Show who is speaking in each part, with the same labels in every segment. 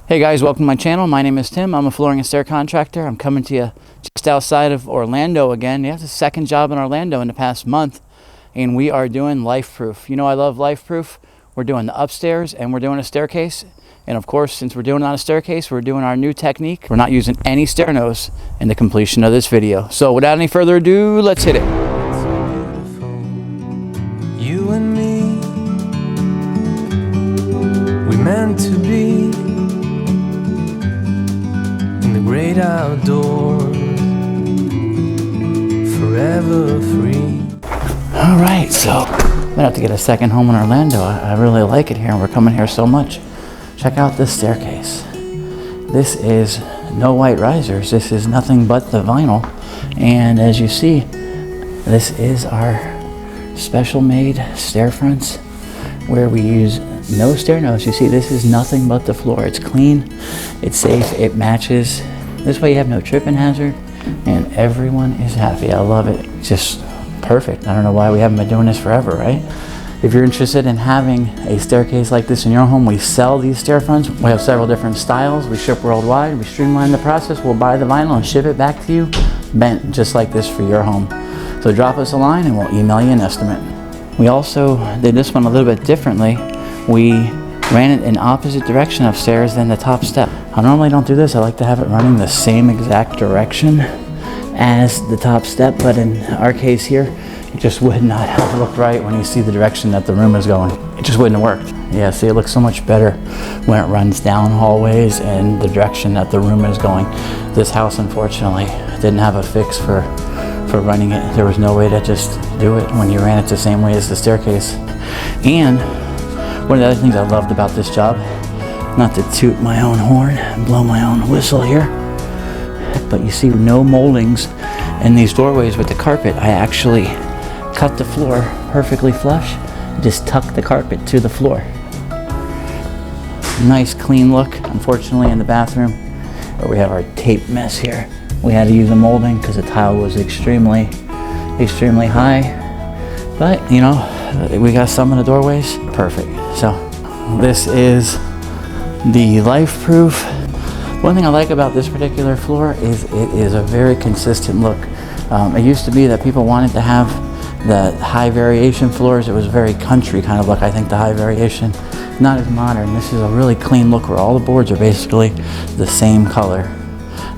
Speaker 1: Hey guys, welcome to my channel. My name is Tim. I'm a flooring and stair contractor. I'm coming to you just outside of Orlando again. Yeah, it's the second job in Orlando in the past month, and we are doing Lifeproof. You know I love Lifeproof. We're doing the upstairs and we're doing a staircase. And of course, since we're doing it on a staircase, we're doing our new technique. We're not using any stair nose in the completion of this video. So without any further ado, let's hit it.
Speaker 2: It's so beautiful, you and me. We meant to be in the great outdoors, forever free.
Speaker 1: All right, so I'm gonna have to get a second home in Orlando. I really like it here, and we're coming here so much. Check out this staircase. This is no white risers. This is nothing but the vinyl. And as you see, this is our special made stair fronts where we use no stair nose. You see, this is nothing but the floor. It's clean, it's safe, it matches. This way you have no tripping hazard and everyone is happy. I love it. It's just perfect. I don't know why we haven't been doing this forever, right? If you're interested in having a staircase like this in your home, we sell these stair fronts. We have several different styles. We ship worldwide. We streamline the process. We'll buy the vinyl and ship it back to you, bent just like this for your home. So drop us a line and we'll email you an estimate. We also did this one a little bit differently. We ran it in opposite direction of stairs than the top step. I normally don't do this. I like to have it running the same exact direction as the top step, but in our case here, it just would not have looked right when you see the direction that the room is going. It just wouldn't have worked. Yeah, see, it looks so much better when it runs down hallways and the direction that the room is going. This house, unfortunately, didn't have a fix for running it. There was no way to just do it when you ran it the same way as the staircase. And one of the other things I loved about this job, not to toot my own horn and blow my own whistle here, but you see no moldings in these doorways with the carpet. I actually cut the floor perfectly flush, just tuck the carpet to the floor. Nice clean look. Unfortunately, in the bathroom where we have our tape mess here, we had to use a molding because the tile was extremely high, but you know, we got some in the doorways. Perfect. So this is the Lifeproof. One thing I like about this particular floor is it is a very consistent look. It used to be that people wanted to have the high variation floors. It was a very country kind of look. I think the high variation, not as modern. This is a really clean look where all the boards are basically the same color.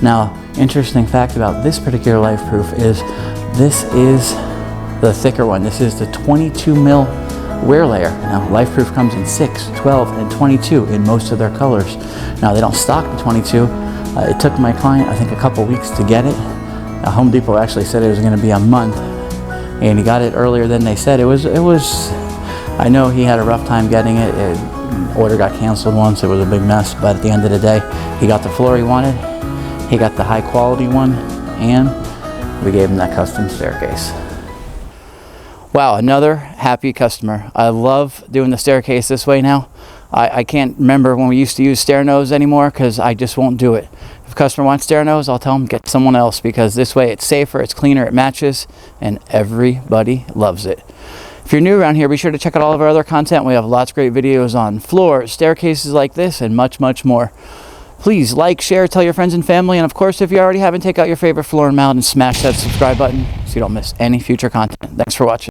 Speaker 1: Now, interesting fact about this particular Lifeproof is this is the thicker one. This is the 22 mil wear layer. Now, Lifeproof comes in 6, 12, and 22 in most of their colors. Now, they don't stock the 22. It took my client, I think, a couple weeks to get it. Home Depot actually said it was going to be a month, and he got it earlier than they said. It was. I know he had a rough time getting it. Order got canceled once. It was a big mess, but at the end of the day, he got the floor he wanted. He got the high quality one, and we gave him that custom staircase. Wow, another happy customer. I love doing the staircase this way now. I can't remember when we used to use stair nose anymore because I just won't do it. If a customer wants stair nose, I'll tell them get someone else, because this way it's safer, it's cleaner, it matches, and everybody loves it. If you're new around here, be sure to check out all of our other content. We have lots of great videos on floors, staircases like this, and much, much more. Please like, share, tell your friends and family, and of course, if you already haven't, take out your favorite floor and mount and smash that subscribe button so you don't miss any future content. Thanks for watching.